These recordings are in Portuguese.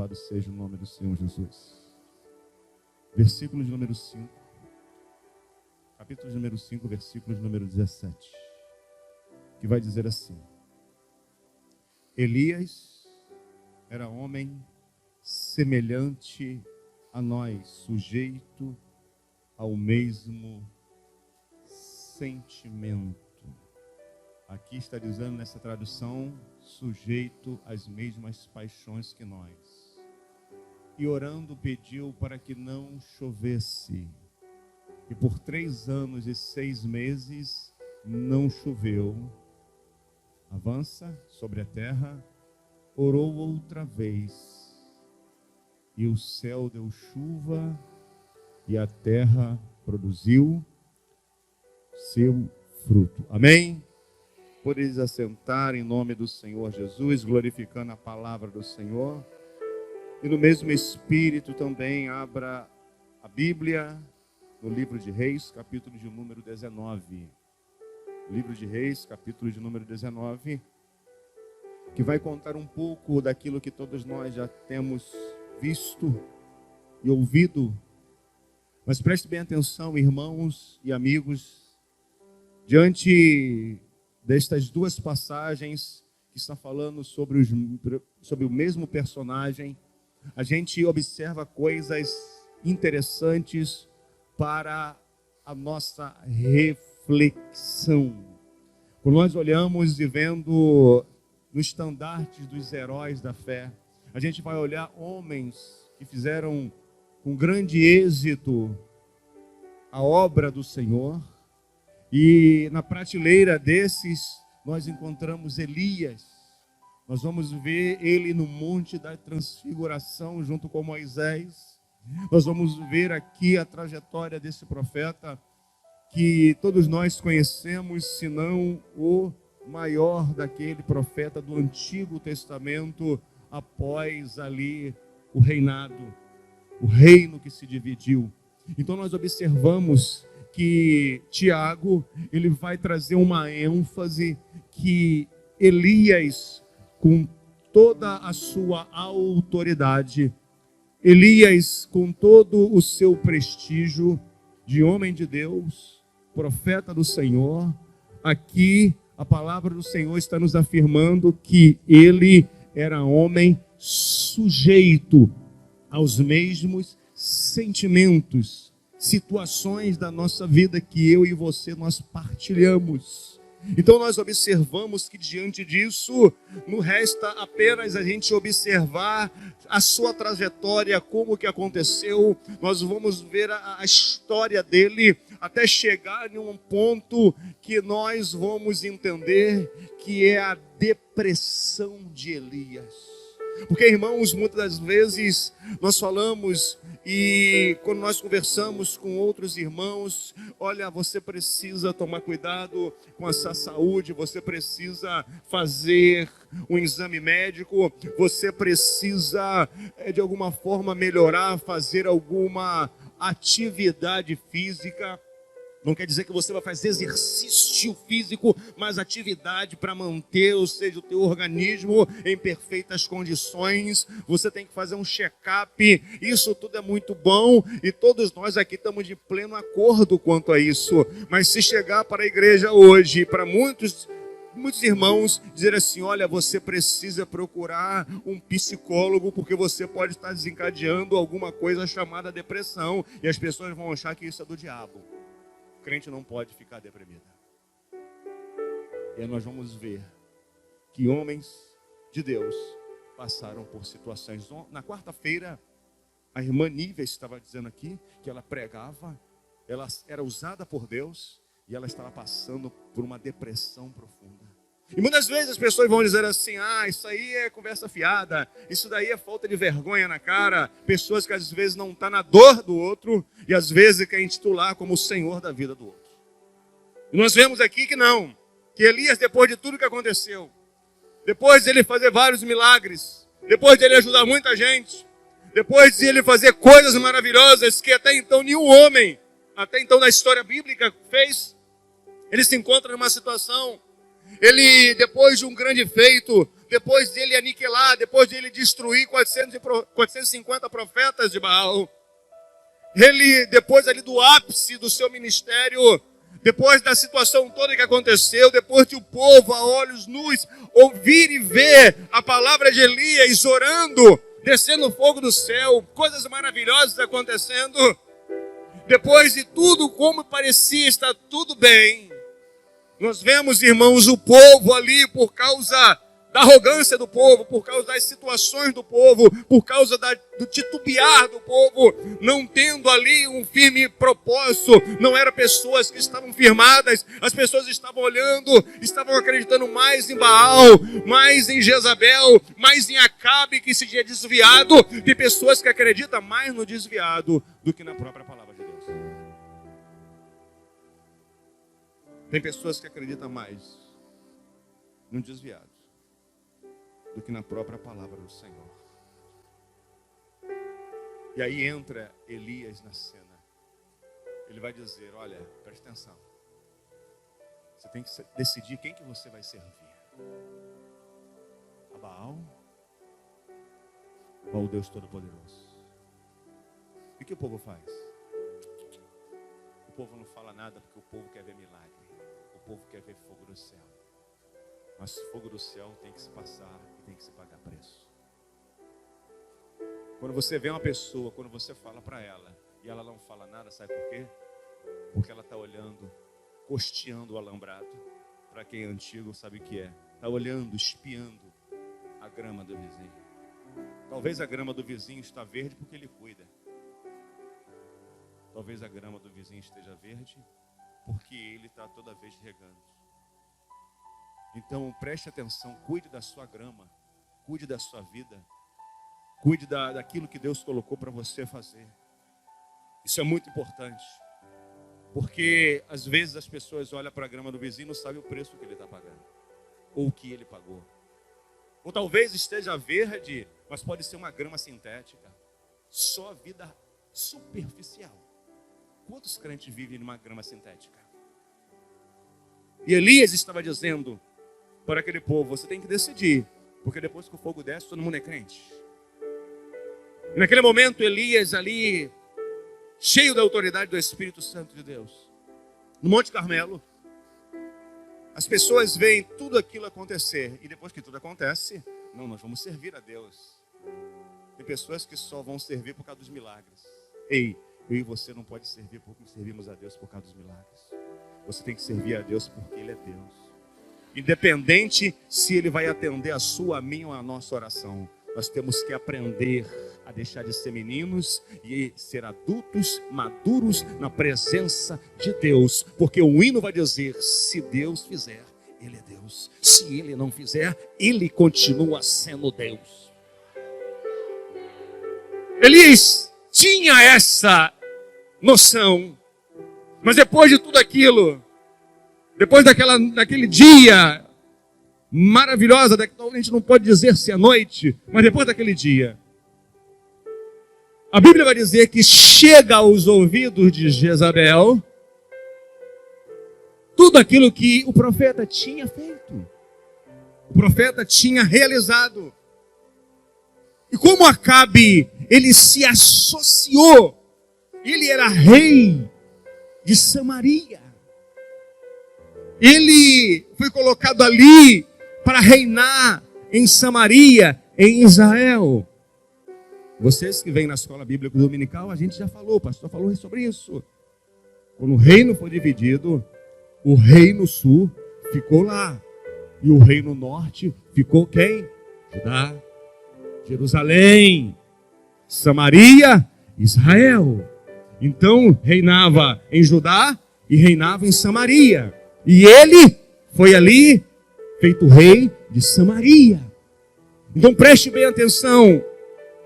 Louvado seja o nome do Senhor Jesus. Versículo de número 5. Capítulo de número 5, versículo de número 17. Que vai dizer assim: Elias era homem semelhante a nós, sujeito ao mesmo sentimento. Aqui está dizendo nessa tradução, sujeito às mesmas paixões que nós. E orando pediu para que não chovesse. E por 3 anos e 6 meses não choveu. Avança sobre a terra, orou outra vez. E o céu deu chuva e a terra produziu seu fruto. Amém? Podeis assentar em nome do Senhor Jesus, glorificando a palavra do Senhor. E no mesmo espírito também abra a Bíblia no livro de Reis, capítulo de número 19. Livro de Reis, capítulo de número 19, que vai contar um pouco daquilo que todos nós já temos visto e ouvido. Mas preste bem atenção, irmãos e amigos, diante destas duas passagens que estão falando sobre o mesmo personagem, a gente observa coisas interessantes para a nossa reflexão. Quando nós olhamos e vendo no estandarte dos heróis da fé, a gente vai olhar homens que fizeram com grande êxito a obra do Senhor. E na prateleira desses, nós encontramos Elias. Nós vamos ver ele no Monte da Transfiguração, junto com Moisés. Nós vamos ver aqui a trajetória desse profeta, que todos nós conhecemos, se não o maior daquele profeta do Antigo Testamento, após ali o reinado, o reino que se dividiu. Então nós observamos que Tiago, ele vai trazer uma ênfase que Elias, com toda a sua autoridade, Elias, com todo o seu prestígio de homem de Deus, profeta do Senhor, aqui a palavra do Senhor está nos afirmando que ele era homem sujeito aos mesmos sentimentos, situações da nossa vida que eu e você nós partilhamos. Então nós observamos que diante disso, não resta apenas a gente observar a sua trajetória, como que aconteceu. Nós vamos ver a história dele até chegar em um ponto que nós vamos entender que é a depressão de Elias. Porque, irmãos, muitas das vezes nós falamos e quando nós conversamos com outros irmãos, olha, você precisa tomar cuidado com a sua saúde, você precisa fazer um exame médico, você precisa de alguma forma melhorar, fazer alguma atividade física. Não quer dizer que você vai fazer exercício físico, mas atividade para manter, ou seja, o teu organismo em perfeitas condições. Você tem que fazer um check-up. Isso tudo é muito bom e todos nós aqui estamos de pleno acordo quanto a isso. Mas se chegar para a igreja hoje, para muitos irmãos dizer assim, olha, você precisa procurar um psicólogo porque você pode estar desencadeando alguma coisa chamada depressão e as pessoas vão achar que isso é do diabo. O crente não pode ficar deprimido. E aí nós vamos ver que homens de Deus passaram por situações. Na quarta-feira, a irmã Nívia estava dizendo aqui que ela pregava, ela era usada por Deus e ela estava passando por uma depressão profunda. E muitas vezes as pessoas vão dizer assim, isso aí é conversa fiada, isso daí é falta de vergonha na cara. Pessoas que às vezes não estão na dor do outro e às vezes querem titular como o Senhor da vida do outro. E nós vemos aqui que não, que Elias, depois de tudo que aconteceu, depois de ele fazer vários milagres, depois de ele ajudar muita gente, depois de ele fazer coisas maravilhosas que até então nenhum homem, até então na história bíblica fez, ele se encontra numa situação. Ele, depois de um grande feito, depois dele aniquilar, depois de ele destruir 450 profetas de Baal, ele, depois ali do ápice do seu ministério, depois da situação toda que aconteceu, depois de o povo a olhos nus ouvir e ver a palavra de Elias orando, descendo fogo do céu, coisas maravilhosas acontecendo, depois de tudo como parecia estar tudo bem, nós vemos, irmãos, o povo ali por causa da arrogância do povo, por causa das situações do povo, por causa do titubear do povo, não tendo ali um firme propósito, não eram pessoas que estavam firmadas, as pessoas estavam olhando, estavam acreditando mais em Baal, mais em Jezabel, mais em Acabe que se tinha desviado, de pessoas que acreditam mais no desviado do que na própria palavra de Deus. Tem pessoas que acreditam mais no desviado do que na própria palavra do Senhor. E aí entra Elias na cena. Ele vai dizer, olha, presta atenção. Você tem que decidir quem que você vai servir. A Baal ou ao Deus Todo-Poderoso? O que o povo faz? O povo não fala nada porque o povo quer ver milagre. O povo quer ver fogo do céu. Mas fogo do céu tem que se passar e tem que se pagar preço. Quando você vê uma pessoa, quando você fala para ela e ela não fala nada, sabe por quê? Porque ela está olhando, costeando o alambrado. Para quem é antigo sabe o que é. Está olhando, espiando a grama do vizinho. Talvez a grama do vizinho está verde porque ele cuida. Talvez a grama do vizinho esteja verde porque ele está toda vez regando. Então preste atenção, cuide da sua grama, cuide da sua vida, cuide daquilo que Deus colocou para você fazer. Isso é muito importante, porque às vezes as pessoas olham para a grama do vizinho e não sabem o preço que ele está pagando, ou o que ele pagou. Ou talvez esteja verde, mas pode ser uma grama sintética, só vida superficial. Quantos crentes vivem numa grama sintética? E Elias estava dizendo para aquele povo, você tem que decidir, porque depois que o fogo desce, todo mundo é crente. E naquele momento, Elias ali, cheio da autoridade do Espírito Santo de Deus, no Monte Carmelo, as pessoas veem tudo aquilo acontecer, e depois que tudo acontece, não, nós vamos servir a Deus. Tem pessoas que só vão servir por causa dos milagres. Ei, eu e você não pode servir porque servimos a Deus por causa dos milagres. Você tem que servir a Deus porque Ele é Deus. Independente se Ele vai atender a sua, a minha ou a nossa oração. Nós temos que aprender a deixar de ser meninos e ser adultos, maduros na presença de Deus. Porque o hino vai dizer, se Deus fizer, Ele é Deus. Se Ele não fizer, Ele continua sendo Deus. Elias tinha essa noção. Mas depois de tudo aquilo, depois daquele dia maravilhosa, a gente não pode dizer se é noite, mas depois daquele dia, a Bíblia vai dizer que chega aos ouvidos de Jezabel tudo aquilo que o profeta tinha feito, o profeta tinha realizado. E como Acabe, ele se associou, ele era rei de Samaria. Ele foi colocado ali para reinar em Samaria, em Israel. Vocês que vêm na escola bíblica dominical, a gente já falou, o pastor falou sobre isso. Quando o reino foi dividido, o reino sul ficou lá. E o reino norte ficou quem? Judá, Jerusalém, Samaria, Israel. Então reinava em Judá e reinava em Samaria. E ele foi ali feito rei de Samaria. Então preste bem atenção.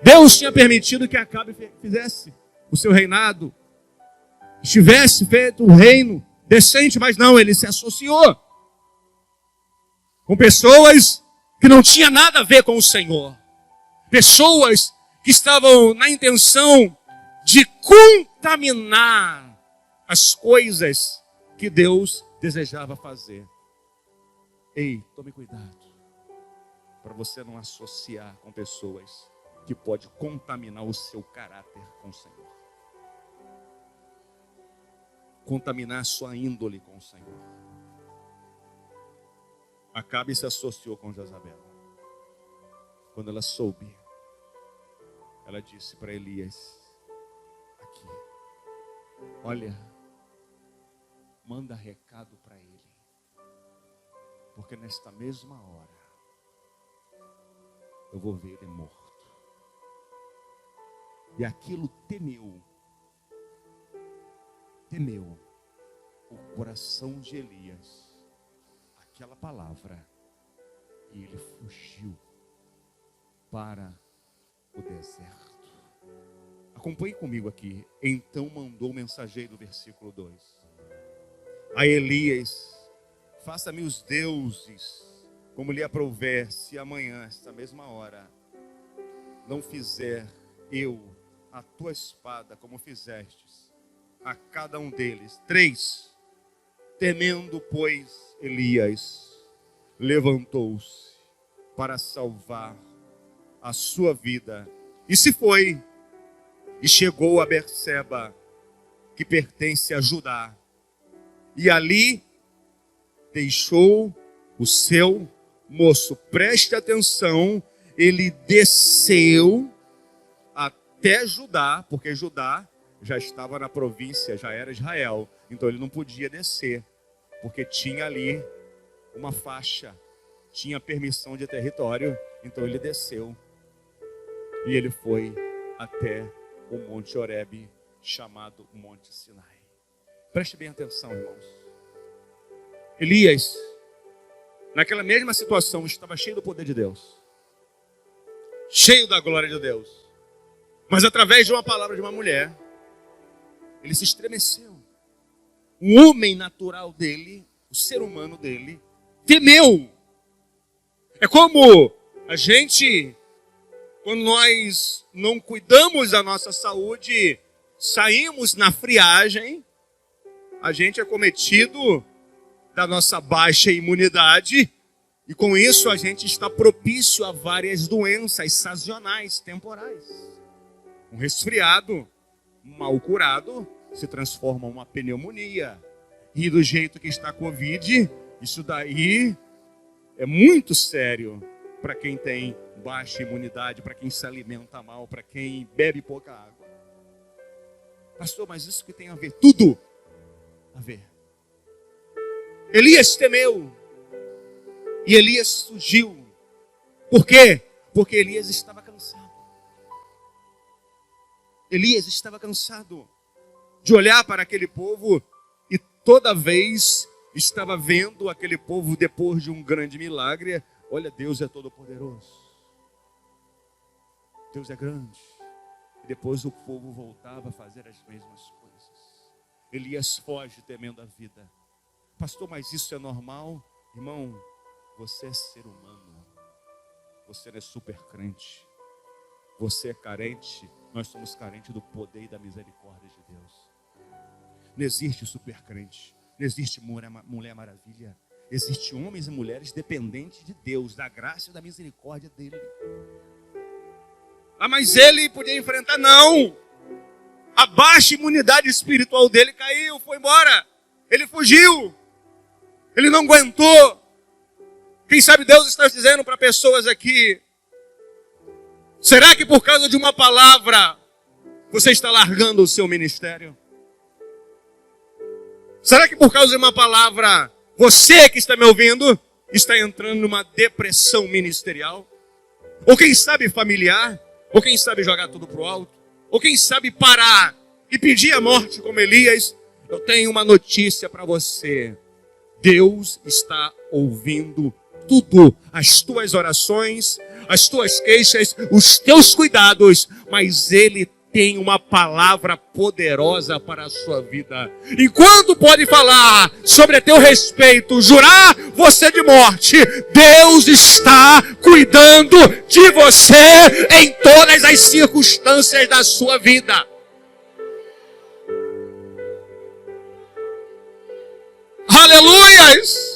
Deus tinha permitido que Acabe fizesse o seu reinado, estivesse feito um reino decente, mas não, ele se associou com pessoas que não tinham nada a ver com o Senhor. Pessoas que estavam na intenção de contaminar as coisas que Deus desejava fazer. Ei, tome cuidado. para você não associar com pessoas que pode contaminar o seu caráter com o Senhor. Contaminar a sua índole com o Senhor. Acabe se associou com Jezabel. Quando ela soube, ela disse para Elias: aqui, olha, manda recado para ele, porque nesta mesma hora eu vou ver ele morto. E aquilo temeu o coração de Elias, aquela palavra, e ele fugiu para o deserto. Acompanhe comigo aqui. Então mandou o mensageiro, versículo 2, a Elias: faça-me os deuses como lhe aprouver, se amanhã, esta mesma hora, não fizer eu a tua espada como fizestes a cada um deles. 3, temendo, pois, Elias levantou-se para salvar a sua vida, e se foi, e chegou a Berseba, que pertence a Judá, e ali deixou o seu moço. Preste atenção, ele desceu até Judá, porque Judá já estava na província, já era Israel, então ele não podia descer, porque tinha ali uma faixa, tinha permissão de território, então ele desceu, e ele foi até o Monte Horebe, chamado Monte Sinai. Preste bem atenção, irmãos. Elias, naquela mesma situação, estava cheio do poder de Deus, cheio da glória de Deus, mas através de uma palavra de uma mulher, ele se estremeceu. O homem natural dele, o ser humano dele, temeu. É como a gente, quando nós não cuidamos da nossa saúde, saímos na friagem, a gente é cometido da nossa baixa imunidade, e com isso a gente está propício a várias doenças sazonais, temporais. Um resfriado mal curado se transforma em uma pneumonia. E do jeito que está a Covid, isso daí é muito sério para quem tem baixa imunidade, para quem se alimenta mal, para quem bebe pouca água. Pastor, mas isso que tem a ver? Tudo a ver. Elias temeu. E Elias fugiu. Por quê? Porque Elias estava cansado. Elias estava cansado de olhar para aquele povo e toda vez estava vendo aquele povo depois de um grande milagre. Olha, Deus é todo poderoso. Deus é grande. E depois o povo voltava a fazer as mesmas coisas. Elias foge temendo a vida. Pastor, mas isso é normal? Irmão, você é ser humano. Você não é super crente. Você é carente. Nós somos carentes do poder e da misericórdia de Deus. Não existe super crente. Não existe mulher maravilha. Existem homens e mulheres dependentes de Deus, da graça e da misericórdia dele. Ah, mas ele podia enfrentar? Não. A baixa imunidade espiritual dele caiu, foi embora. Ele fugiu. Ele não aguentou. Quem sabe Deus está dizendo para pessoas aqui: será que por causa de uma palavra você está largando o seu ministério? Será que por causa de uma palavra você que está me ouvindo está entrando numa depressão ministerial? Ou quem sabe familiar? Ou quem sabe jogar tudo para o alto? Ou quem sabe parar e pedir a morte como Elias? Eu tenho uma notícia para você. Deus está ouvindo tudo, as tuas orações, as tuas queixas, os teus cuidados, mas Ele tem uma palavra poderosa para a sua vida. Enquanto pode falar sobre teu respeito, jurar você de morte, Deus está cuidando de você em todas as circunstâncias da sua vida. Aleluias!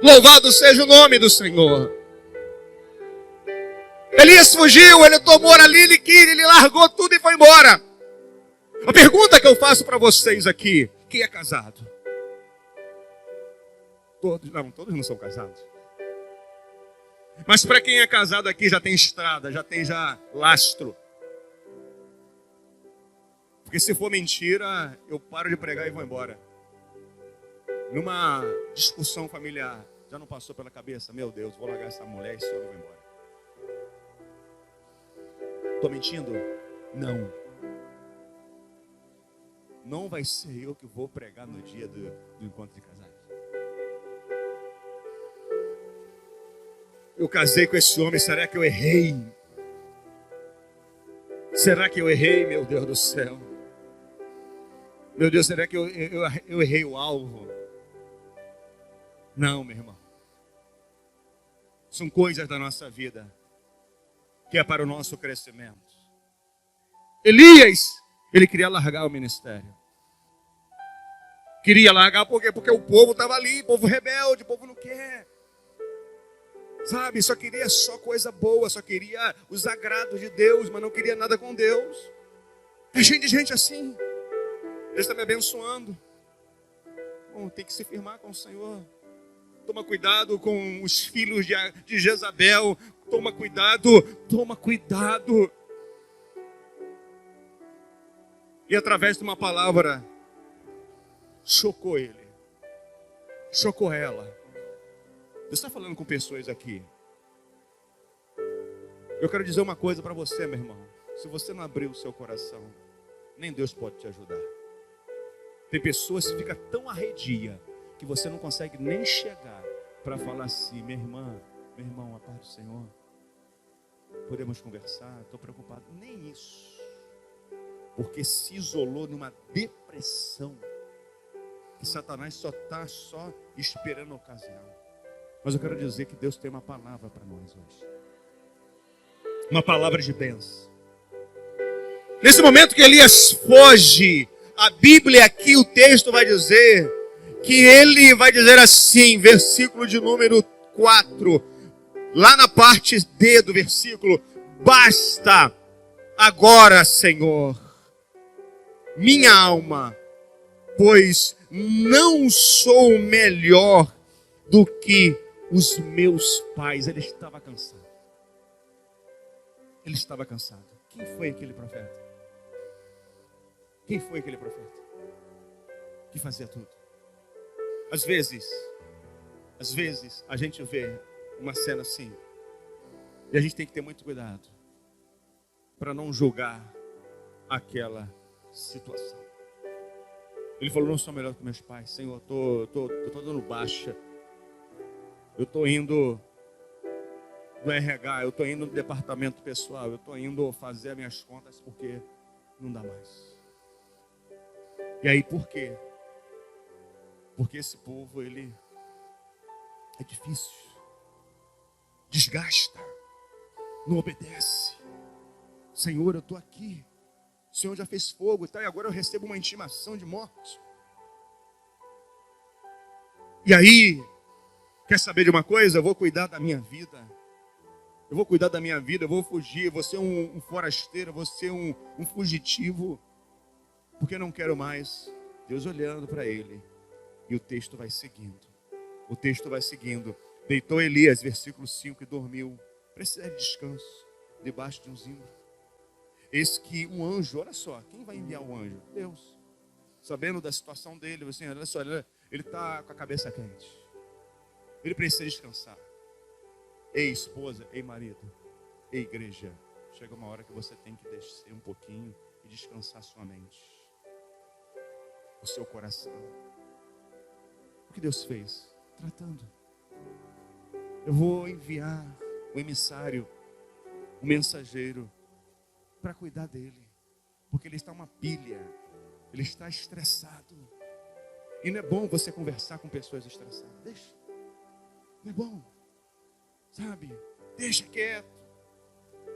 Louvado seja o nome do Senhor. Elias fugiu, ele tomou ali, ele largou tudo e foi embora. A pergunta que eu faço para vocês aqui: quem é casado? Todos não são casados. Mas para quem é casado aqui já tem estrada, já tem lastro. Porque se for mentira, eu paro de pregar e vou embora. Numa discussão familiar, já não passou pela cabeça? Meu Deus, vou largar essa mulher, esse homem, e vou embora. Estou mentindo? Não. Não vai ser eu que vou pregar no dia do encontro de casais. Eu casei com esse homem, será que eu errei? Será que eu errei, meu Deus do céu? Meu Deus, será que eu errei o alvo? Não, meu irmão. São coisas da nossa vida que é para o nosso crescimento. Elias, ele queria largar o ministério. Queria largar por quê? Porque o povo estava ali, povo rebelde, o povo não quer. Sabe, só queria só coisa boa, só queria os agrados de Deus, mas não queria nada com Deus. Tem gente assim. Deus está me abençoando. Bom, tem que se firmar com o Senhor. Toma cuidado com os filhos de Jezabel. Toma cuidado. E através de uma palavra, chocou ele. Chocou ela. Deus está falando com pessoas aqui. Eu quero dizer uma coisa para você, meu irmão. Se você não abrir o seu coração, nem Deus pode te ajudar. Tem pessoas que ficam tão arredia que você não consegue nem chegar para falar assim: minha irmã, meu irmão, a paz do Senhor, podemos conversar, estou preocupado. Nem isso. Porque se isolou numa depressão que Satanás só está esperando a ocasião. Mas eu quero dizer que Deus tem uma palavra para nós hoje. Uma palavra de bênção. Nesse momento que Elias foge, a Bíblia aqui, o texto vai dizer que ele vai dizer assim, versículo de número 4, lá na parte D do versículo: basta agora, Senhor, minha alma, pois não sou melhor do que os meus pais. Ele estava cansado. Ele estava cansado. Quem foi aquele profeta? Quem foi aquele profeta que fazia tudo? Às vezes a gente vê uma cena assim e a gente tem que ter muito cuidado para não julgar aquela situação. Ele falou: não sou melhor que meus pais, Senhor, tô dando baixa. Eu estou indo no RH, eu estou indo no departamento pessoal, eu estou indo fazer as minhas contas porque não dá mais. E aí por quê? Porque esse povo, ele é difícil, desgasta, não obedece. Senhor, eu estou aqui, o Senhor já fez fogo, tá? E agora eu recebo uma intimação de morte. E aí, quer saber de uma coisa? Eu vou cuidar da minha vida. Eu vou cuidar da minha vida, eu vou fugir, eu vou ser um forasteiro, eu vou ser um fugitivo, porque eu não quero mais. Deus olhando para ele. E o texto vai seguindo. O texto vai seguindo. Deitou Elias, versículo 5, e dormiu. Precisa de descanso, debaixo de um zimbro. Eis que um anjo, olha só, quem vai enviar o anjo? Deus. Sabendo da situação dele, assim, olha só, ele está com a cabeça quente. Ele precisa descansar. Ei, esposa, ei, marido, ei, igreja. Chega uma hora que você tem que descer um pouquinho e descansar sua mente, o seu coração. O que Deus fez? Tratando. Eu vou enviar o emissário, o mensageiro, para cuidar dele, porque ele está uma pilha, ele está estressado. E não é bom você conversar com pessoas estressadas. Deixa. Não é bom. Sabe? Deixa quieto.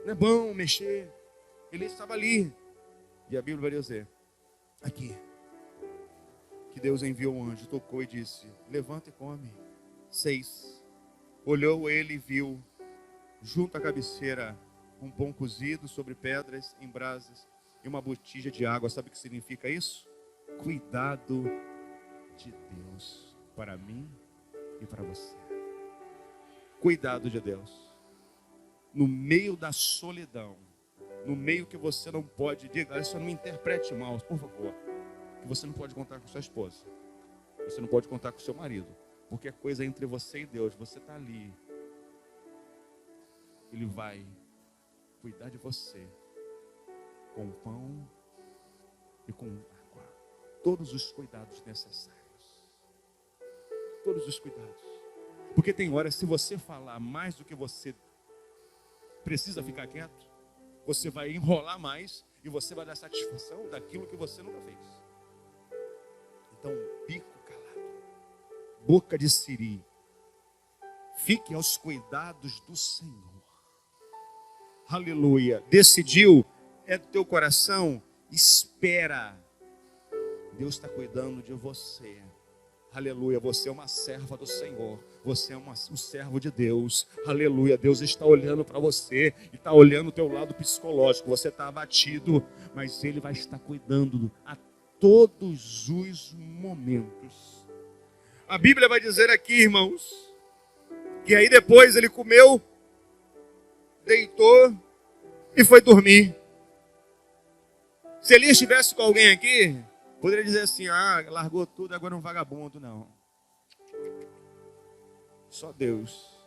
Não é bom mexer. Ele estava ali. E a Bíblia vai dizer, aqui, que Deus enviou um anjo, tocou e disse: levanta e come. 6. Olhou ele e viu, junto à cabeceira, um pão cozido sobre pedras em brasas e uma botija de água. Sabe o que significa isso? Cuidado de Deus para mim e para você. Cuidado de Deus. No meio da solidão, no meio que você não pode, diga, isso não me interprete mal, por favor, que você não pode contar com sua esposa, você não pode contar com seu marido, porque é coisa entre você e Deus. Você está ali, Ele vai cuidar de você com pão e com água, todos os cuidados necessários, todos os cuidados, porque tem horas, se você falar mais do que você precisa ficar quieto, você vai enrolar mais e você vai dar satisfação daquilo que você nunca fez. Então, bico calado, boca de siri, fique aos cuidados do Senhor. Aleluia. Decidiu, é do teu coração, espera. Deus está cuidando de você. Aleluia, você é uma serva do Senhor, você é um servo de Deus. Aleluia, Deus está olhando para você e está olhando o teu lado psicológico. Você está abatido, mas Ele vai estar cuidando a todos os momentos. A Bíblia vai dizer aqui, irmãos, que aí depois ele comeu, deitou e foi dormir. Se Elias estivesse com alguém aqui, poderia dizer assim, largou tudo, agora é um vagabundo. Não. Só Deus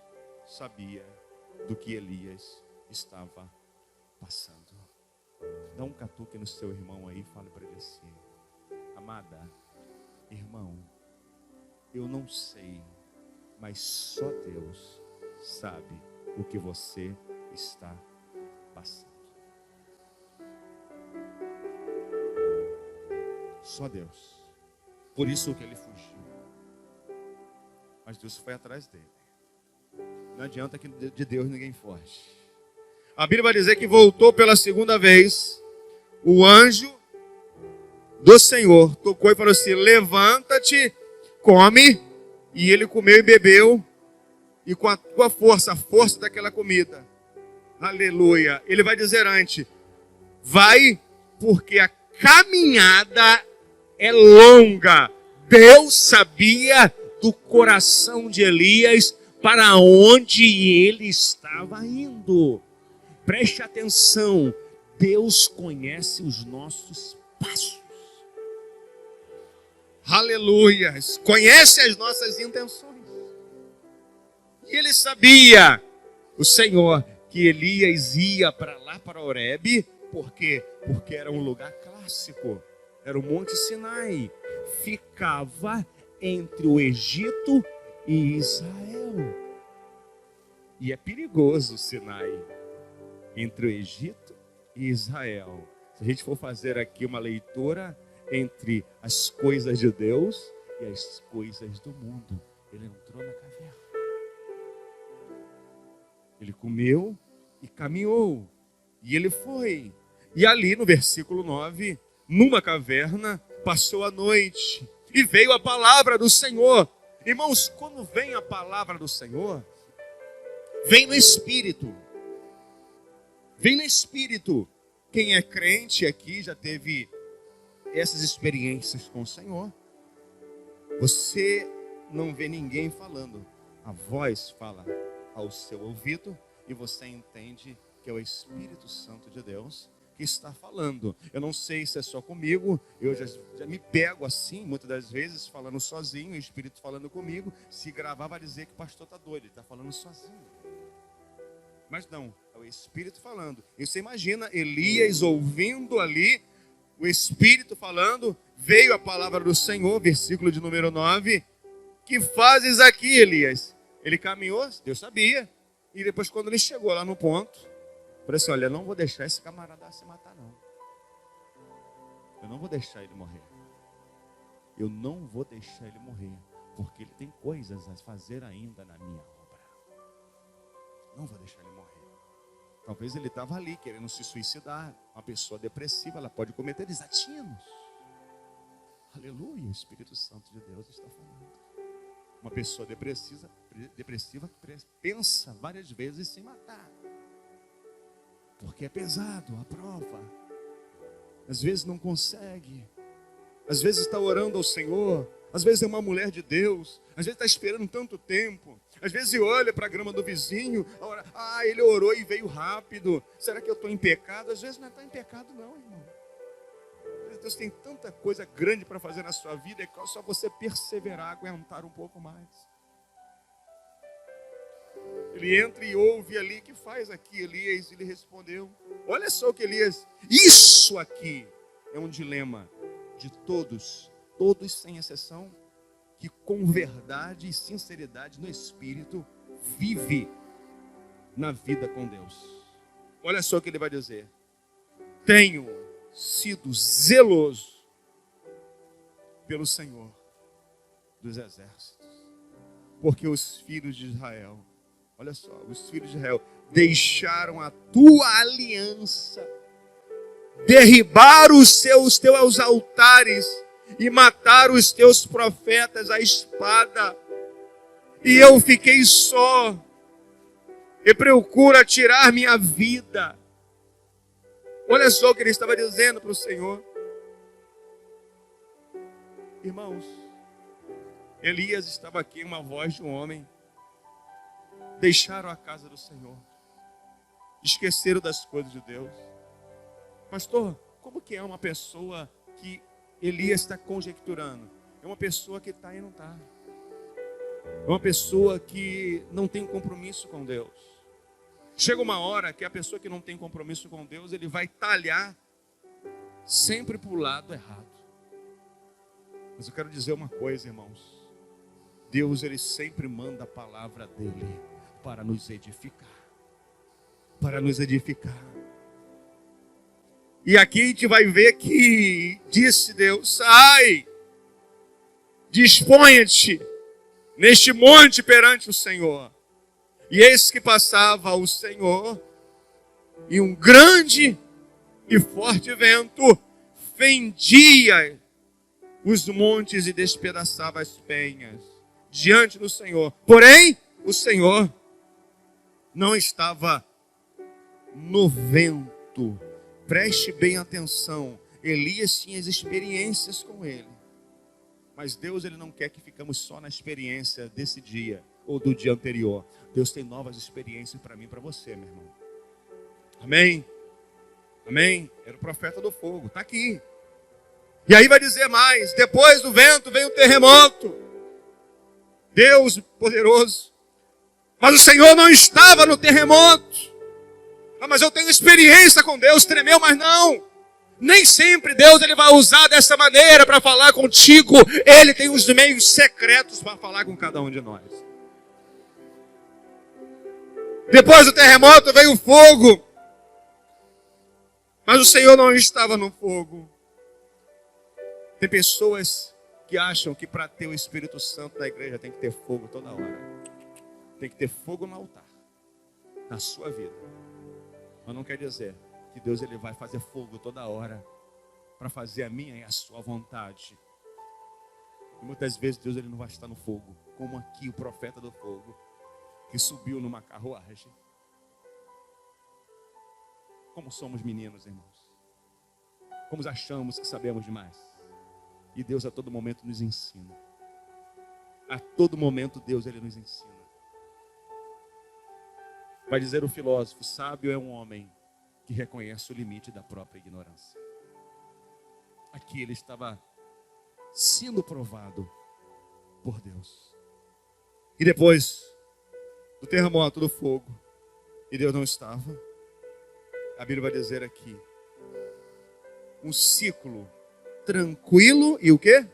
sabia do que Elias estava passando. Dá um catuque no seu irmão aí e fale para ele assim, amada, irmão, eu não sei, mas só Deus sabe o que você está passando. Só Deus. Por isso que ele fugiu. Mas Deus foi atrás dele. Não adianta que de Deus ninguém foge. A Bíblia vai dizer que voltou pela segunda vez. O anjo do Senhor tocou e falou assim, levanta-te, come. E ele comeu e bebeu. E com a força, a força daquela comida. Aleluia. Ele vai dizer antes, vai porque a caminhada é longa. Deus sabia do coração de Elias para onde ele estava indo. Preste atenção, Deus conhece os nossos passos. Aleluia, conhece as nossas intenções. E ele sabia, o Senhor, que Elias ia para lá, para Horebe. Por quê? Porque era um lugar clássico. Era o Monte Sinai. Ficava entre o Egito e Israel. E é perigoso o Sinai. Entre o Egito e Israel. Se a gente for fazer aqui uma leitura entre as coisas de Deus e as coisas do mundo. Ele entrou na caverna. Ele comeu e caminhou. E ele foi. E ali no versículo 9, numa caverna, passou a noite. E veio a palavra do Senhor. Irmãos, quando vem a palavra do Senhor, vem no Espírito. Vem no Espírito. Quem é crente aqui já teve essas experiências com o Senhor. Você não vê ninguém falando. A voz fala ao seu ouvido e você entende que é o Espírito Santo de Deus que está falando. Eu não sei se é só comigo, eu já me pego assim, muitas das vezes, falando sozinho, o Espírito falando comigo. Se gravar vai dizer que o pastor está doido, ele está falando sozinho. Mas não, é o Espírito falando. E você imagina Elias ouvindo ali, o Espírito falando, veio a palavra do Senhor, versículo de número 9, que fazes aqui, Elias? Ele caminhou, Deus sabia, e depois quando ele chegou lá no ponto, falou assim, olha, eu não vou deixar esse camarada se matar não. Eu não vou deixar ele morrer. Eu não vou deixar ele morrer, porque ele tem coisas a fazer ainda na minha obra. Não vou deixar ele morrer. Talvez ele estava ali querendo se suicidar. Uma pessoa depressiva, ela pode cometer desatinos. Aleluia, o Espírito Santo de Deus está falando. Uma pessoa depressiva pensa várias vezes em se matar. Porque é pesado a prova. Às vezes não consegue. Às vezes está orando ao Senhor. Às vezes é uma mulher de Deus. Às vezes está esperando tanto tempo. Às vezes olha para a grama do vizinho. Ele orou e veio rápido. Será que eu estou em pecado? Às vezes não está em pecado não, irmão. Deus tem tanta coisa grande para fazer na sua vida. É só você perseverar, aguentar um pouco mais. Ele entra e ouve ali, o que faz aqui, Elias? Ele respondeu. Olha só o que Elias, isso aqui é um dilema de todos sem exceção, que com verdade e sinceridade no Espírito vive na vida com Deus. Olha só o que ele vai dizer. Tenho sido zeloso pelo Senhor dos exércitos, porque os filhos de Israel, olha só, os filhos de Israel deixaram a tua aliança, derribaram os teus altares e mataram os teus profetas à espada. E eu fiquei só e procura tirar minha vida. Olha só o que ele estava dizendo para o Senhor. Irmãos, Elias estava aqui, uma voz de um homem. Deixaram a casa do Senhor. Esqueceram das coisas de Deus. Pastor, como que é uma pessoa que Elias está conjecturando? É uma pessoa que está e não está. É uma pessoa que não tem compromisso com Deus. Chega uma hora que a pessoa que não tem compromisso com Deus, ele vai talhar sempre para o lado errado. Mas eu quero dizer uma coisa, irmãos. Deus, ele sempre manda a palavra dele para nos edificar. Para nos edificar. E aqui a gente vai ver que disse Deus: sai, disponha-te neste monte perante o Senhor. E eis que passava o Senhor, e um grande e forte vento fendia os montes e despedaçava as penhas diante do Senhor. Porém, o Senhor não estava no vento. Preste bem atenção. Elias tinha as experiências com ele. Mas Deus, ele não quer que ficamos só na experiência desse dia ou do dia anterior. Deus tem novas experiências para mim e para você, meu irmão. Amém? Amém? Era o profeta do fogo, está aqui. E aí vai dizer mais: depois do vento vem o terremoto. Deus poderoso. Mas o Senhor não estava no terremoto. Mas eu tenho experiência com Deus, tremeu, mas não. Nem sempre Deus, ele vai usar dessa maneira para falar contigo. Ele tem os meios secretos para falar com cada um de nós. Depois do terremoto veio o fogo. Mas o Senhor não estava no fogo. Tem pessoas que acham que para ter o Espírito Santo na igreja tem que ter fogo toda hora. Tem que ter fogo no altar, na sua vida. Mas não quer dizer que Deus, ele vai fazer fogo toda hora para fazer a minha e a sua vontade. E muitas vezes Deus, ele não vai estar no fogo, como aqui o profeta do fogo, que subiu numa carruagem. Como somos meninos, irmãos. Como achamos que sabemos demais. E Deus a todo momento nos ensina. A todo momento Deus, ele nos ensina. Vai dizer o filósofo: sábio é um homem que reconhece o limite da própria ignorância. Aqui ele estava sendo provado por Deus. E depois do terremoto, do fogo, e Deus não estava, a Bíblia vai dizer aqui: um ciclo tranquilo e o quê?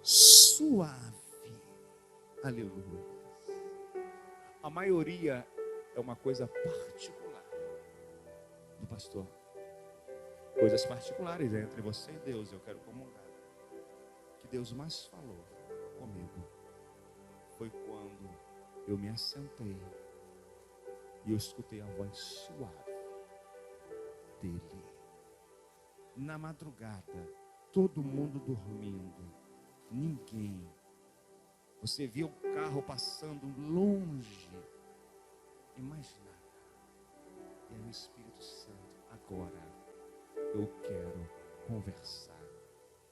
Suave. Aleluia. A maioria é uma coisa particular do pastor. Coisas particulares entre você e Deus. Eu quero comungar. Que Deus mais falou comigo foi quando eu me assentei e eu escutei a voz suave dele. Na madrugada, todo mundo dormindo, ninguém. Você via o carro passando longe e mais nada. E o Espírito Santo, agora eu quero conversar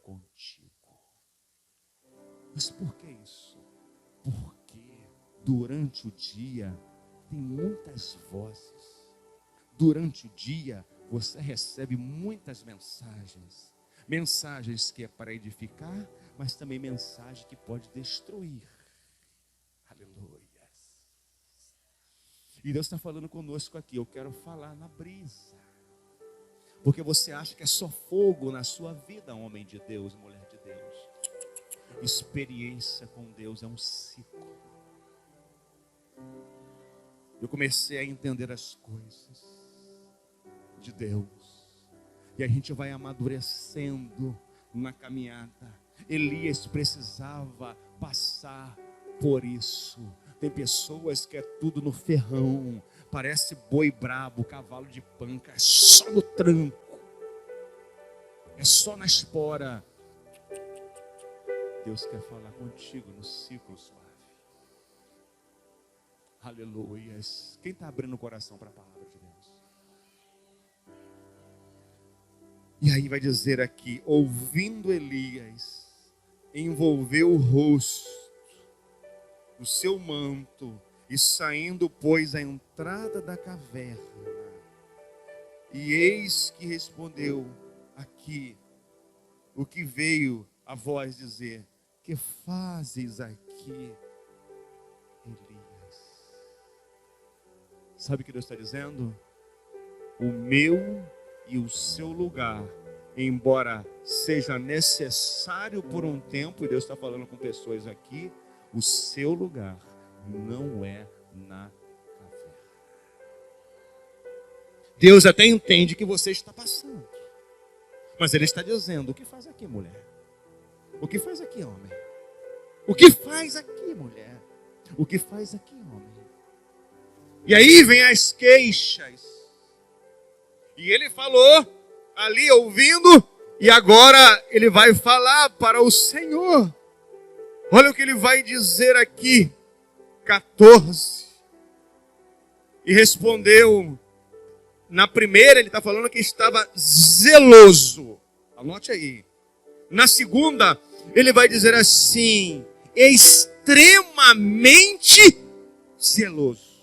contigo. Mas por que isso? Porque durante o dia tem muitas vozes. Durante o dia você recebe muitas mensagens. Mensagens que é para edificar, mas também mensagem que pode destruir. Aleluia. E Deus está falando conosco aqui. Eu quero falar na brisa. Porque você acha que é só fogo na sua vida, homem de Deus, mulher de Deus. Experiência com Deus é um ciclo. Eu comecei a entender as coisas de Deus. E a gente vai amadurecendo na caminhada. Elias precisava passar por isso. Tem pessoas que é tudo no ferrão. Parece boi brabo, cavalo de panca. É só no tranco. É só na espora. Deus quer falar contigo no ciclo suave. Aleluias. Quem está abrindo o coração para a palavra de Deus? E aí vai dizer aqui, ouvindo Elias, envolveu o rosto, o seu manto, e saindo, pôs a entrada da caverna. E eis que respondeu aqui, o que veio a voz dizer, que fazes aqui, Elias? Sabe o que Deus está dizendo? O meu e o seu lugar, embora seja necessário por um tempo, e Deus está falando com pessoas aqui, o seu lugar não é na caverna. Deus até entende que você está passando, mas Ele está dizendo, o que faz aqui, mulher? O que faz aqui, homem? O que faz aqui, mulher? O que faz aqui, homem? E aí vem as queixas. E ele falou, ali ouvindo, e agora ele vai falar para o Senhor. Olha o que ele vai dizer aqui, 14. E respondeu, na primeira ele está falando que estava zeloso. Anote aí. Na segunda, ele vai dizer assim, extremamente zeloso.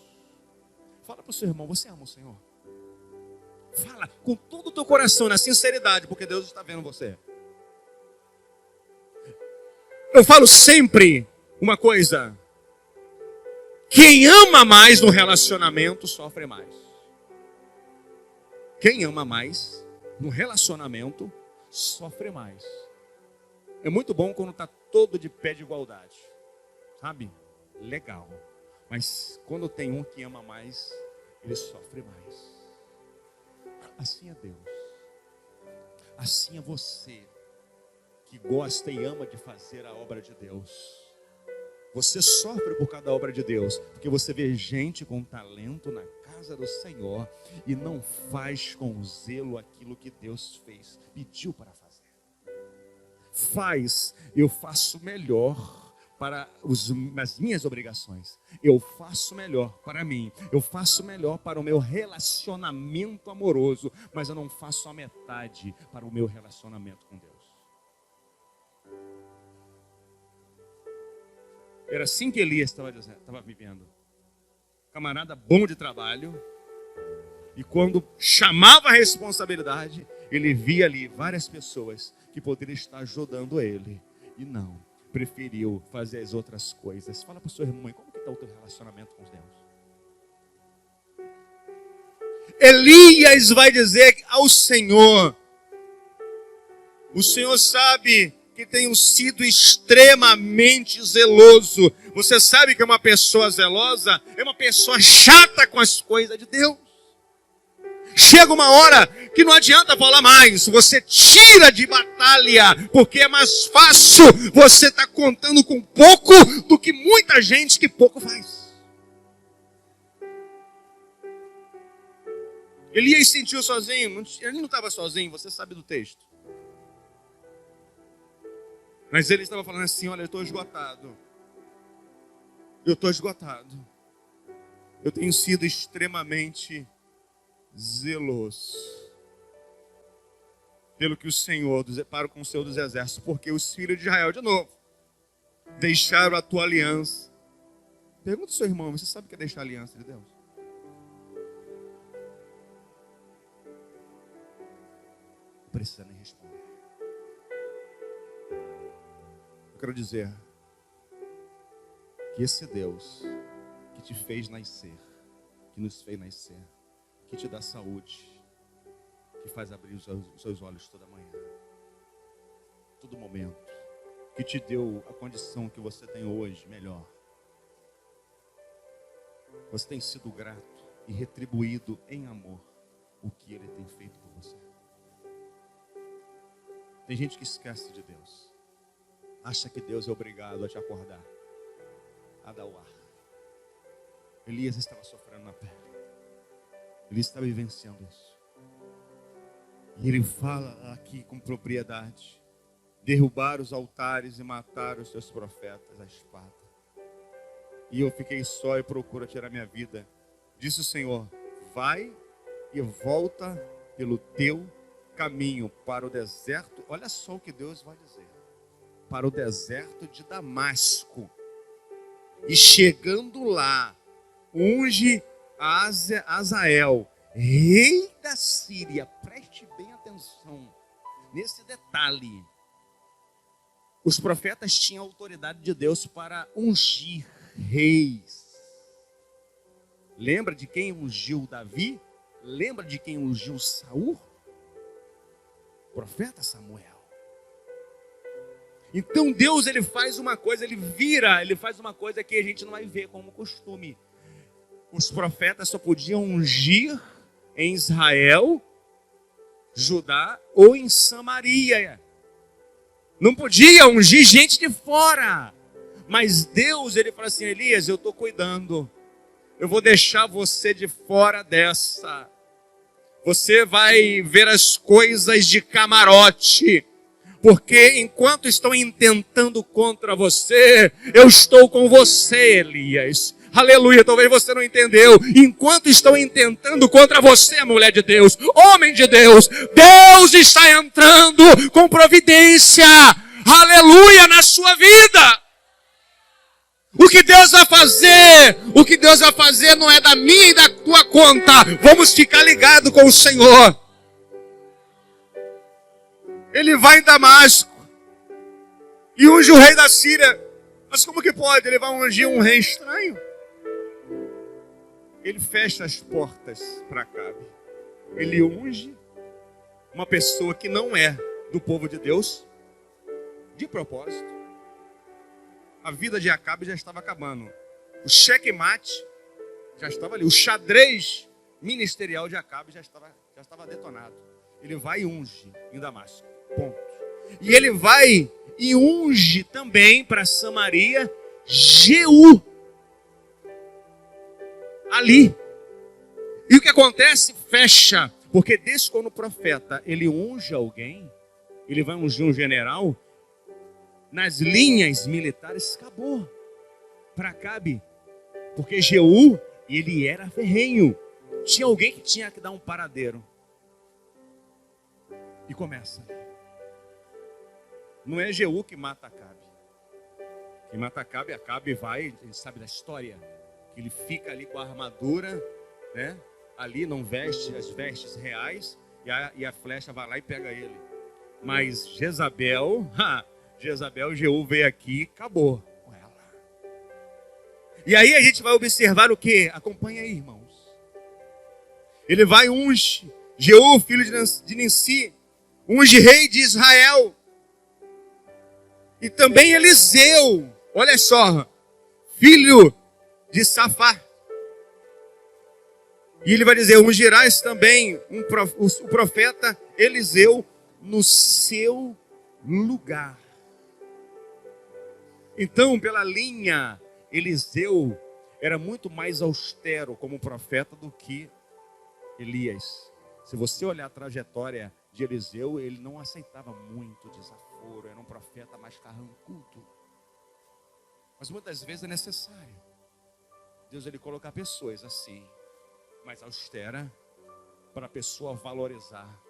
Fala para o seu irmão, você ama o Senhor? Fala com todo o teu coração, na sinceridade, porque Deus está vendo você. Eu falo sempre uma coisa. Quem ama mais no relacionamento sofre mais. Quem ama mais no relacionamento sofre mais. É muito bom quando está todo de pé de igualdade. Sabe? Legal. Mas quando tem um que ama mais, ele sofre mais. Assim é Deus. Assim é você que gosta e ama de fazer a obra de Deus. Você sofre por cada obra de Deus, porque você vê gente com talento na casa do Senhor e não faz com zelo aquilo que Deus fez, pediu para fazer. Eu faço melhor para as minhas obrigações. Eu faço melhor para mim. Eu faço melhor para o meu relacionamento amoroso, mas eu não faço a metade para o meu relacionamento com Deus. Era assim que Elias estava vivendo. Camarada bom de trabalho. E quando chamava a responsabilidade, ele via ali várias pessoas que poderiam estar ajudando ele. E não, preferiu fazer as outras coisas. Fala para o seu irmão, como que está o teu relacionamento com Deus? Elias vai dizer ao Senhor, o Senhor sabe que tenho sido extremamente zeloso. Você sabe que uma pessoa zelosa é uma pessoa chata com as coisas de Deus. Chega uma hora que não adianta falar mais. Você tira de batalha, porque é mais fácil você estar contando com pouco do que muita gente que pouco faz. Elias se sentiu sozinho. Ele não estava sozinho, você sabe do texto. Mas ele estava falando assim, olha, eu estou esgotado. Eu estou esgotado. Eu tenho sido extremamente zeloso pelo que o Senhor, para com o Senhor dos Exércitos, porque os filhos de Israel, de novo, deixaram a tua aliança. Pergunta ao seu irmão, você sabe o que é deixar a aliança de Deus? Não precisa nem responder. Eu quero dizer que esse Deus que te fez nascer, que nos fez nascer, que te dá saúde, que faz abrir os seus olhos toda manhã, todo momento, que te deu a condição que você tem hoje melhor. Você tem sido grato e retribuído em amor o que Ele tem feito por você. Tem gente que esquece de Deus, acha que Deus é obrigado a te acordar, a dar o ar. Elias estava sofrendo na pele, ele estava vivenciando isso. E ele fala aqui com propriedade: derrubar os altares e matar os seus profetas à espada. E eu fiquei só e procuro tirar minha vida. Disse o Senhor: vai e volta pelo teu caminho para o deserto. Olha só o que Deus vai dizer: para o deserto de Damasco. E chegando lá, unge Azael, rei da Síria. Preste bem atenção nesse detalhe. Os profetas tinham autoridade de Deus para ungir reis. Lembra de quem ungiu Davi? Lembra de quem ungiu Saul? Profeta Samuel. Então Deus, ele faz uma coisa, ele faz uma coisa que a gente não vai ver como costume. Os profetas só podiam ungir em Israel, Judá ou em Samaria. Não podia ungir gente de fora. Mas Deus, ele fala assim: Elias, eu estou cuidando. Eu vou deixar você de fora dessa. Você vai ver as coisas de camarote. Porque enquanto estão intentando contra você, eu estou com você, Elias. Aleluia, talvez você não entendeu. Enquanto estão intentando contra você, mulher de Deus, homem de Deus, Deus está entrando com providência. Aleluia, na sua vida. O que Deus vai fazer não é da minha e da tua conta. Vamos ficar ligados com o Senhor. Ele vai em Damasco e unge o rei da Síria. Mas como que pode? Ele vai ungir um rei estranho? Ele fecha as portas para Acabe. Ele unge uma pessoa que não é do povo de Deus, de propósito. A vida de Acabe já estava acabando. O checkmate já estava ali. O xadrez ministerial de Acabe já estava detonado. Ele vai e unge em Damasco. Ponto. E ele vai e unge também para Samaria Jeú. Ali. E o que acontece? Fecha. Porque desde quando o profeta ele unge alguém, ele vai ungir um general, nas linhas militares acabou para Acabe. Porque Jeú, ele era ferrenho. Tinha alguém que tinha que dar um paradeiro. E começa. Não é Jeú que mata Acabe. Quem mata Acabe vai, ele sabe da história. Que ele fica ali com a armadura, né? Ali não veste as vestes reais. E a flecha vai lá e pega ele. Mas Jezabel, Jeú veio aqui e acabou com ela. E aí a gente vai observar o que? Acompanha aí, irmãos. Ele vai unge Jeú, filho de Ninsi, unge rei de Israel. E também Eliseu, olha só, filho de Safá. E ele vai dizer: ungirás também o profeta Eliseu no seu lugar. Então, pela linha, Eliseu era muito mais austero como profeta do que Elias. Se você olhar a trajetória de Eliseu, ele não aceitava muito desaforo, era um profeta mais carrancudo. Mas muitas vezes é necessário Deus ele colocar pessoas assim, mais austera, para a pessoa valorizar.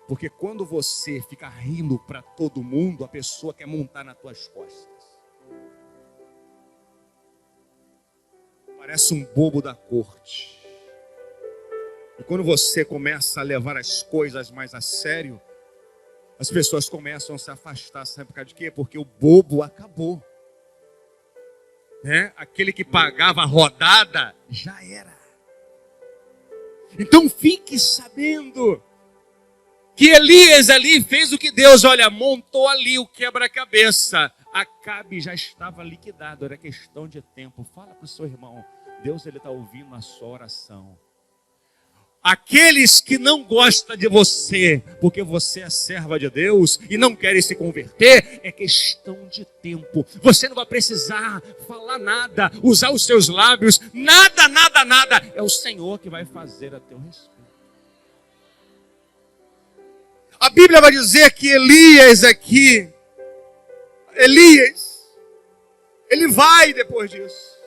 Porque quando você fica rindo para todo mundo, a pessoa quer montar nas tuas costas. Parece um bobo da corte. E quando você começa a levar as coisas mais a sério, as pessoas começam a se afastar. Sabe por causa de quê? Porque o bobo acabou. Aquele que pagava a rodada, já era. Então fique sabendo que Elias ali fez o que Deus, montou ali o quebra-cabeça. Acabe já estava liquidado, era questão de tempo. Fala para o seu irmão, Deus está ouvindo a sua oração. Aqueles que não gostam de você, porque você é serva de Deus e não querem se converter, é questão de tempo. Você não vai precisar falar nada, usar os seus lábios, nada. É o Senhor que vai fazer a teu respeito. A Bíblia vai dizer que Elias, ele vai depois disso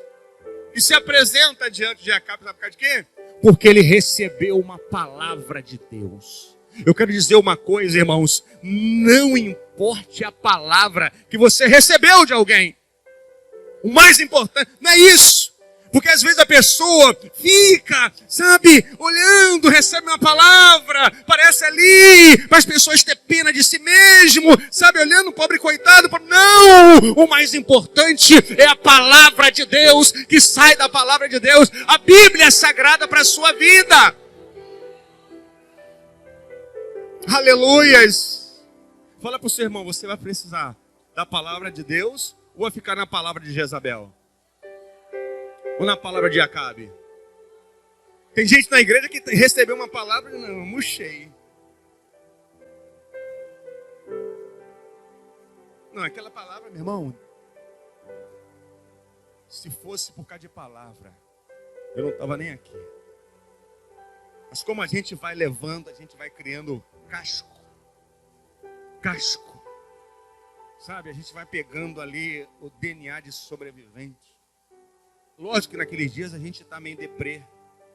e se apresenta diante de Acabe, sabe por causa de quê? Porque ele recebeu uma palavra de Deus. Eu quero dizer uma coisa, irmãos, não importe a palavra que você recebeu de alguém. O mais importante não é isso. Porque às vezes a pessoa fica, olhando, recebe uma palavra, parece ali, para as pessoas ter pena de si mesmo, olhando o pobre coitado. Não! O mais importante é a palavra de Deus, que sai da palavra de Deus. A Bíblia é sagrada para a sua vida. Aleluias! Fala para o seu irmão, você vai precisar da palavra de Deus ou vai ficar na palavra de Jezabel? Ou na palavra de Acabe? Tem gente na igreja que recebeu uma palavra e não, murchei. Não, aquela palavra, meu irmão, se fosse por causa de palavra, eu não estava nem aqui. Mas como a gente vai levando, a gente vai criando casco. A gente vai pegando ali o DNA de sobrevivente. Lógico que naqueles dias a gente está meio deprê,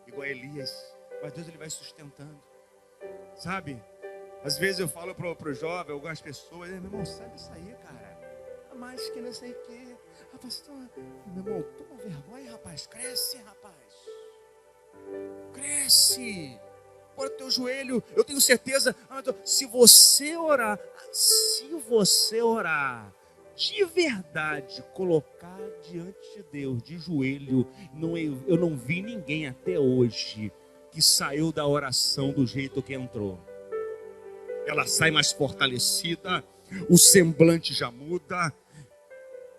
igual a Elias. Mas Deus ele vai sustentando. Às vezes eu falo para o jovem, algumas pessoas, meu irmão, sabe isso aí, cara? Mais que não sei o quê. Pastor, meu irmão, toma vergonha, rapaz. Cresce, rapaz. Cresce. Bora o teu joelho. Eu tenho certeza, se você orar, de verdade, colocar diante de Deus, de joelho, eu não vi ninguém até hoje que saiu da oração do jeito que entrou. Ela sai mais fortalecida, o semblante já muda,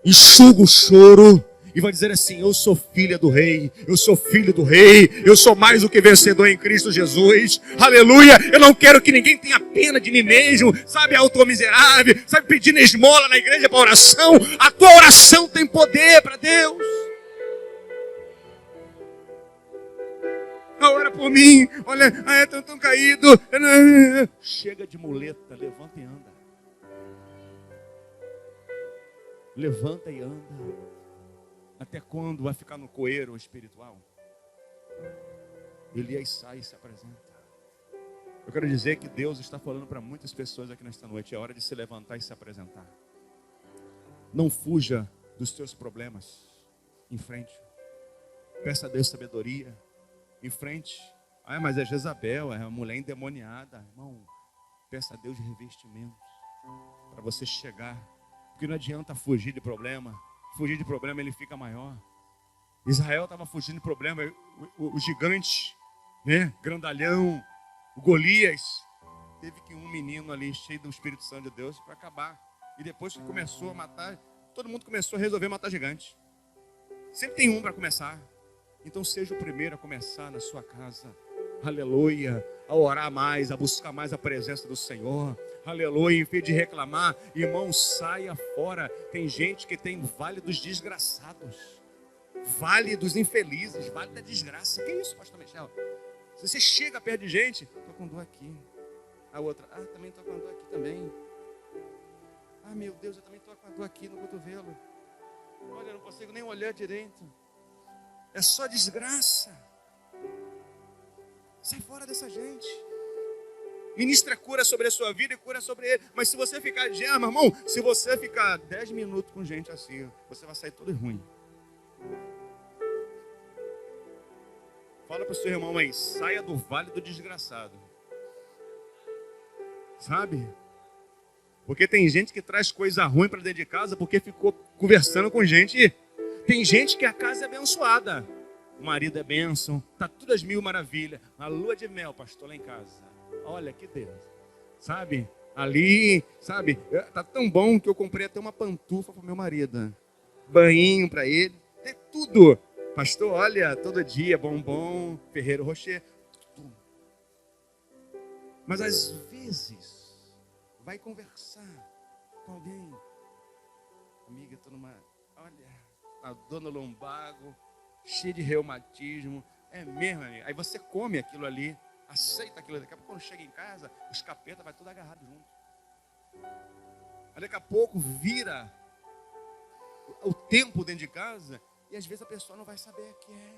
enxuga o choro e vai dizer assim: eu sou filha do rei, eu sou filho do rei, eu sou mais do que vencedor em Cristo Jesus, aleluia. Eu não quero que ninguém tenha pena de mim mesmo, automiserável, pedindo esmola na igreja para oração. A tua oração tem poder para Deus. Ora por mim, olha, estão tão caído. Chega de muleta, levanta e anda. Levanta e anda. Até quando vai ficar no coeiro espiritual? Elias sai e se apresenta. Eu quero dizer que Deus está falando para muitas pessoas aqui nesta noite. É hora de se levantar e se apresentar. Não fuja dos teus problemas. Em frente. Peça a Deus sabedoria. Em frente. Mas é Jezabel, é uma mulher endemoniada. Irmão, peça a Deus revestimentos para você chegar. Porque não adianta fugir de problema. Fugir de problema, ele fica maior. Israel estava fugindo de problema. O gigante, grandalhão, o Golias, teve que um menino ali cheio do Espírito Santo de Deus para acabar. E depois que começou a matar, todo mundo começou a resolver matar gigante. Sempre tem um para começar. Então seja o primeiro a começar na sua casa. Aleluia. A orar mais, a buscar mais a presença do Senhor. Aleluia. Em vez de reclamar, irmão, saia fora. Tem gente que tem vale dos desgraçados, vale dos infelizes, vale da desgraça. Que isso, pastor Michel? Se você chega perto de gente, estou com dor aqui. A outra, também estou com dor aqui também. Meu Deus, eu também estou com dor aqui no cotovelo. Olha, eu não consigo nem olhar direito. É só desgraça. Sai fora dessa gente. Ministra cura sobre a sua vida e cura sobre ele. Mas se você ficar, meu irmão, se você ficar 10 minutos com gente assim, você vai sair todo ruim. Fala para o seu irmão aí, saia do vale do desgraçado. Sabe? Porque tem gente que traz coisa ruim para dentro de casa porque ficou conversando com gente. Tem gente que a casa é abençoada. O marido é bênção, tá tudo às mil maravilhas. A lua de mel, pastor, lá em casa. Olha que Deus. Sabe? Ali, sabe? Tá tão bom que eu comprei até uma pantufa para meu marido. Banhinho para ele. Tem tudo. Pastor, olha, todo dia, bombom, Ferreiro Rocher. Tudo. Mas às vezes, vai conversar com alguém. Amiga, estou numa... Olha, a dona lombago, cheia de reumatismo. É mesmo, amiga. Aí você come aquilo ali, aceita aquilo. Daqui a pouco, quando chega em casa, os capetas vai tudo agarrado junto. Aí daqui a pouco vira o tempo dentro de casa e às vezes a pessoa não vai saber o que é.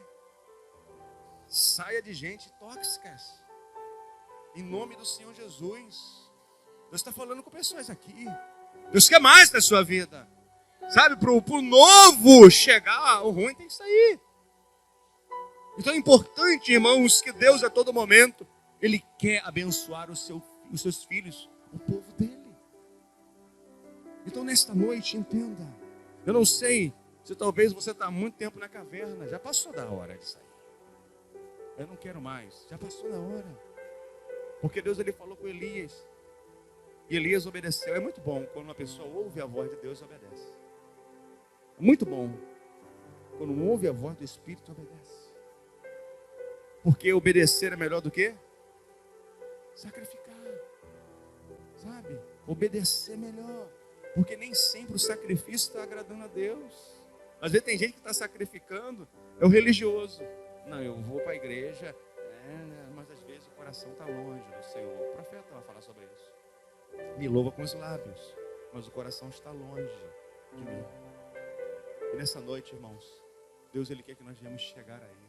Saia de gente tóxicas. Em nome do Senhor Jesus. Deus está falando com pessoas aqui. Deus quer mais da sua vida. Sabe, para o novo chegar, o ruim tem que sair. Então é importante, irmãos, que Deus a todo momento, Ele quer abençoar os seus filhos, o povo dEle. Então nesta noite, entenda. Eu não sei se talvez você está há muito tempo na caverna. Já passou da hora de sair. Eu não quero mais. Já passou da hora. Porque Deus ele falou com Elias. E Elias obedeceu. É muito bom quando uma pessoa ouve a voz de Deus e obedece. É muito bom quando ouve a voz do Espírito e obedece. Porque obedecer é melhor do que sacrificar. Sabe? Obedecer é melhor. Porque nem sempre o sacrifício está agradando a Deus. Às vezes tem gente que está sacrificando, é o religioso. Não, eu vou para a igreja, mas às vezes o coração está longe do Senhor. O profeta vai falar sobre isso. Me louva com os lábios, mas o coração está longe de mim. E nessa noite, irmãos, Deus ele quer que nós venhamos chegar a Ele.